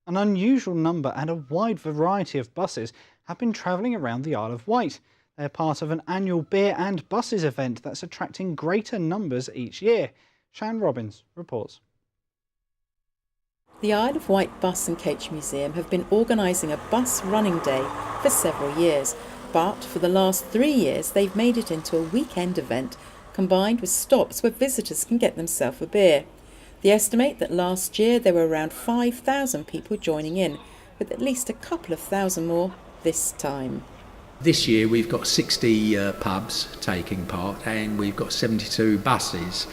An unusual number and a wide variety of buses have been travelling around the Isle of Wight. They're part of an annual beer and buses event that's attracting greater numbers each year. Shan Robins reports. The Isle of Wight Bus and Coach Museum have been organising a bus running day for several years, but for the last 3 years they've made it into a weekend event combined with stops where visitors can get themselves a beer. They estimate that last year there were around 5,000 people joining in, with at least a couple of thousand more this time. This year we've got 60 pubs taking part and we've got 72 buses.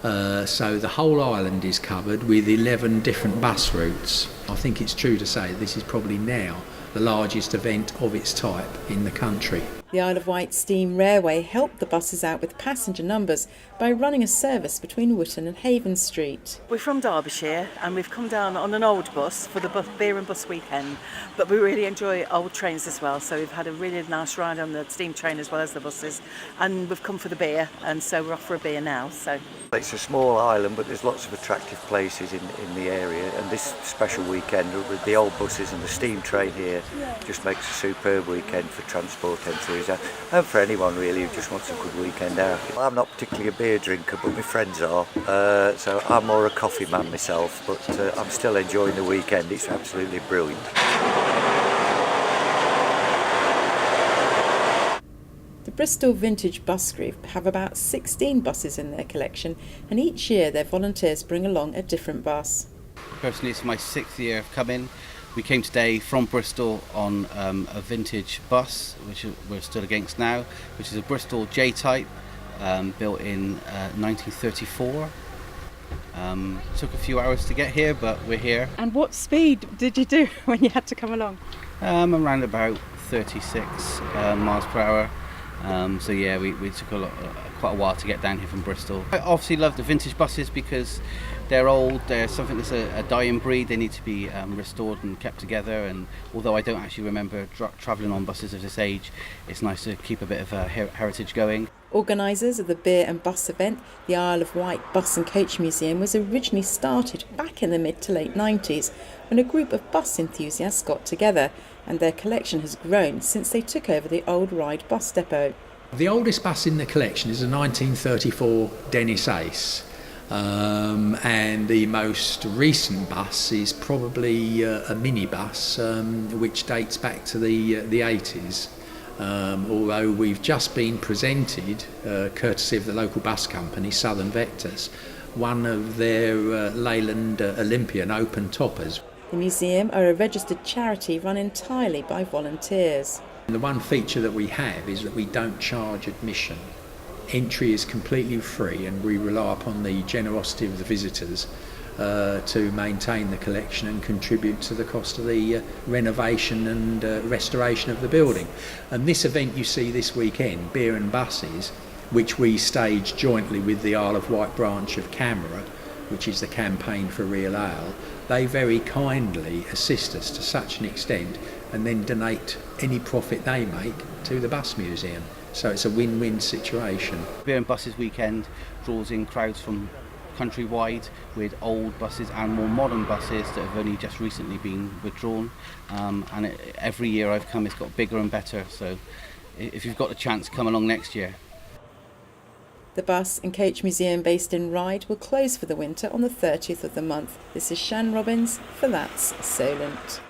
So the whole island is covered with 11 different bus routes. I think it's true to say this is probably now the largest event of its type in the country. The Isle of Wight Steam Railway helped the buses out with passenger numbers by running a service between Wootton and Haven Street. We're from Derbyshire and we've come down on an old bus for the beer and bus weekend, but we really enjoy old trains as well, so we've had a really nice ride on the steam train as well as the buses, and we've come for the beer, and so we're off for a beer now. So it's a small island, but there's lots of attractive places in the area, and this special weekend with the old buses and the steam train here just makes a superb weekend for transport entries and for anyone really who just wants a good weekend out. I'm not particularly a beer drinker, but my friends are, so I'm more a coffee man myself, but I'm still enjoying the weekend. It's absolutely brilliant. The Bristol Vintage Bus Group have about 16 buses in their collection, and each year their volunteers bring along a different bus. Personally, it's my 6th year of coming. We came today from Bristol on a vintage bus, which we're still against now, which is a Bristol J-type, built in 1934. Took a few hours to get here, but we're here. And what speed did you do when you had to come along? Around about 36 miles per hour. So yeah, we took quite a while to get down here from Bristol. I obviously love the vintage buses because they're old, they're something that's a dying breed, they need to be restored and kept together, and although I don't actually remember travelling on buses of this age, it's nice to keep a bit of heritage going. Organisers of the beer and bus event, the Isle of Wight Bus and Coach Museum was originally started back in the mid to late 90s when a group of bus enthusiasts got together, and their collection has grown since they took over the old Ryde bus depot. The oldest bus in the collection is a 1934 Dennis Ace, and the most recent bus is probably a minibus which dates back to the 80s. Although we've just been presented, courtesy of the local bus company, Southern Vectors, one of their Leyland Olympian open toppers. The museum are a registered charity run entirely by volunteers. The one feature that we have is that we don't charge admission. Entry is completely free, and we rely upon the generosity of the visitors to maintain the collection and contribute to the cost of the renovation and restoration of the building. And this event you see this weekend, Beer and Buses, which we staged jointly with the Isle of Wight branch of CAMERA, which is the Campaign for Real Ale, they very kindly assist us to such an extent and then donate any profit they make to the bus museum. So it's a win-win situation. Beer and Buses weekend draws in crowds from countrywide with old buses and more modern buses that have only just recently been withdrawn, and every year I've come it's got bigger and better, so if you've got the chance, come along next year. The Bus and Coach Museum based in Ryde will close for the winter on the 30th of the month. This is Shan Robins for That's Solent.